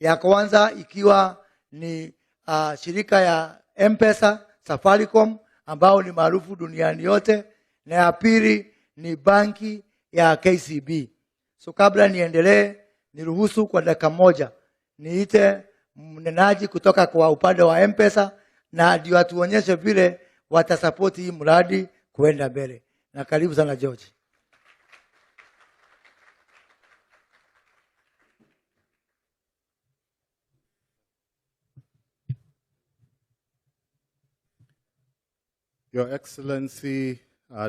Ya kwanza ikiwa ni shirika ya M-PESA, Safaricom, ambao ni maarufu duniani yote, na ya pili ni banki ya KCB. So kabla niendelee, niruhusu kwa dakika moja niite mnenaji kutoka kwa upande wa M-PESA na ndio atuonyeshe vile watasapoti hii mradi kuenda mbele. Na karibu sana George. Your Excellency,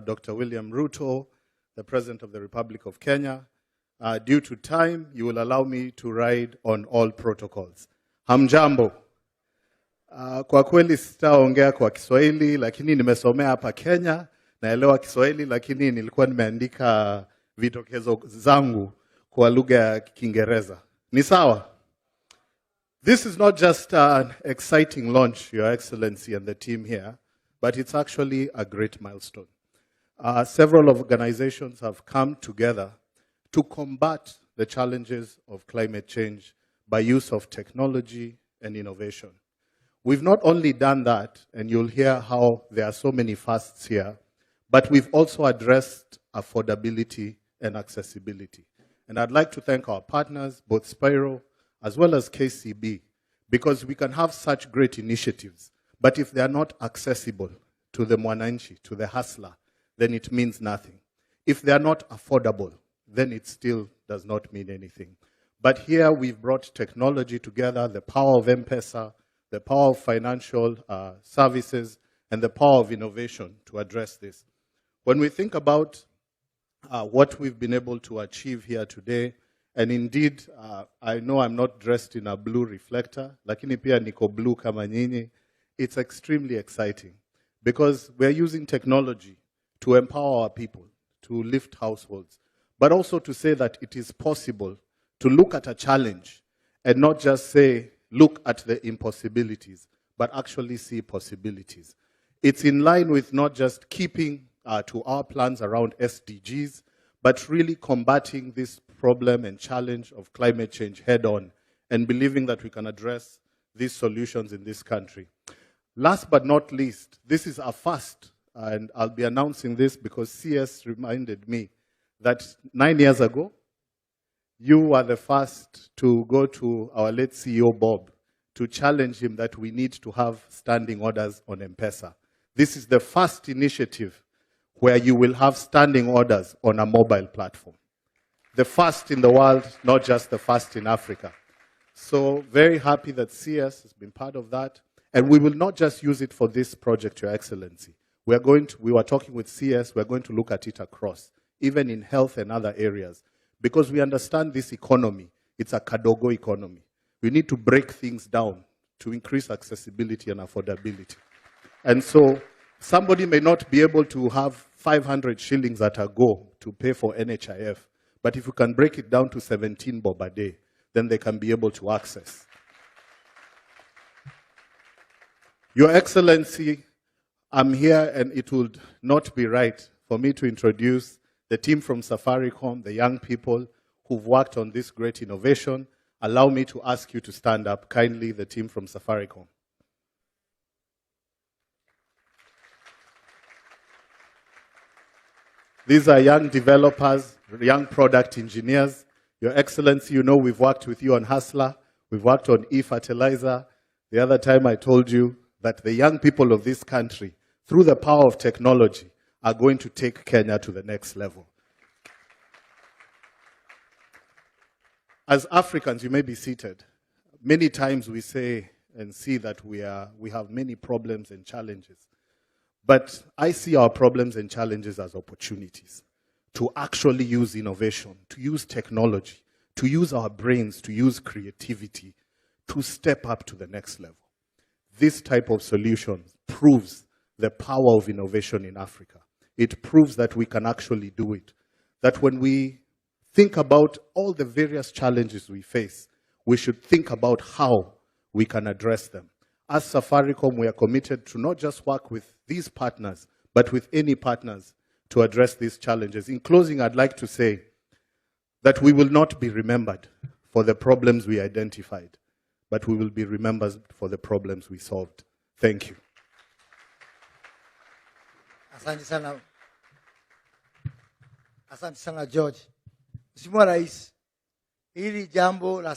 Dr. William Ruto, the President of the Republic of Kenya, due to time, you will allow me to ride on all protocols. Hamjambo. Kwa kweli sitaongea kwa Kiswahili, lakini nimesomea hapa Kenya, naelewa Kiswahili, lakini nilikuwa nimeandika vidokezo zangu kwa lugha ya Kiingereza. Ni sawa? This is not just an exciting launch, Your Excellency and the team here, but it's actually a great milestone. Several organizations have come together to combat the challenges of climate change by use of technology and innovation. We've not only done that, and you'll hear how there are so many firsts here, but we've also addressed affordability and accessibility. And I'd like to thank our partners, both Spiro as well as KCB, because we can have such great initiatives, but if they are not accessible to the mwananchi, to the hustler, then it means nothing. If they are not affordable, then it still does not mean anything. But here we've brought technology together, the power of M-PESA, the power of financial services, and the power of innovation to address this. When we think about what we've been able to achieve here today, and indeed, I know I'm not dressed in a blue reflector, lakini pia niko blue kama nyinyi, it's extremely exciting because we're using technology to empower our people, to lift households, but also to say that it is possible to look at a challenge and not just say, look at the impossibilities, but actually see possibilities. It's in line with not just keeping to our plans around SDGs, but really combating this problem and challenge of climate change head on and believing that we can address these solutions in this country. Last but not least, this is a first, and I'll be announcing this because CS reminded me that 9 years ago, you were the first to go to our late CEO, Bob, to challenge him that we need to have standing orders on M-PESA. This is the first initiative where you will have standing orders on a mobile platform. The first in the world, not just the first in Africa. So very happy that CS has been part of that. And we will not just use it for this project, Your Excellency. We were talking with CS, we're going to look at it across, even in health and other areas. Because we understand this economy, it's a Kadogo economy. We need to break things down to increase accessibility and affordability. And so somebody may not be able to have 500 shillings at a go to pay for NHIF, but if you can break it down to 17 bob a day, then they can be able to access. Your Excellency, I'm here and it would not be right for me to introduce the team from Safaricom, the young people who've worked on this great innovation. Allow me to ask you to stand up kindly, the team from Safaricom. These are young developers, young product engineers. Your Excellency, you know we've worked with you on Hustler. We've worked on e-fertilizer. The other time I told you that the young people of this country, through the power of technology, are going to take Kenya to the next level. As Africans, you may be seated. Many times we say and see that we have many problems and challenges. But I see our problems and challenges as opportunities to actually use innovation, to use technology, to use our brains, to use creativity, to step up to the next level. This type of solution proves the power of innovation in Africa. It proves that we can actually do it. That when we think about all the various challenges we face, we should think about how we can address them. As Safaricom, we are committed to not just work with these partners, but with any partners to address these challenges. In closing, I'd like to say that we will not be remembered for the problems we identified, but we will be remembered for the problems we solved. Thank you. Asante sana. Asante sana George. Mheshimiwa Rais, hili jambo la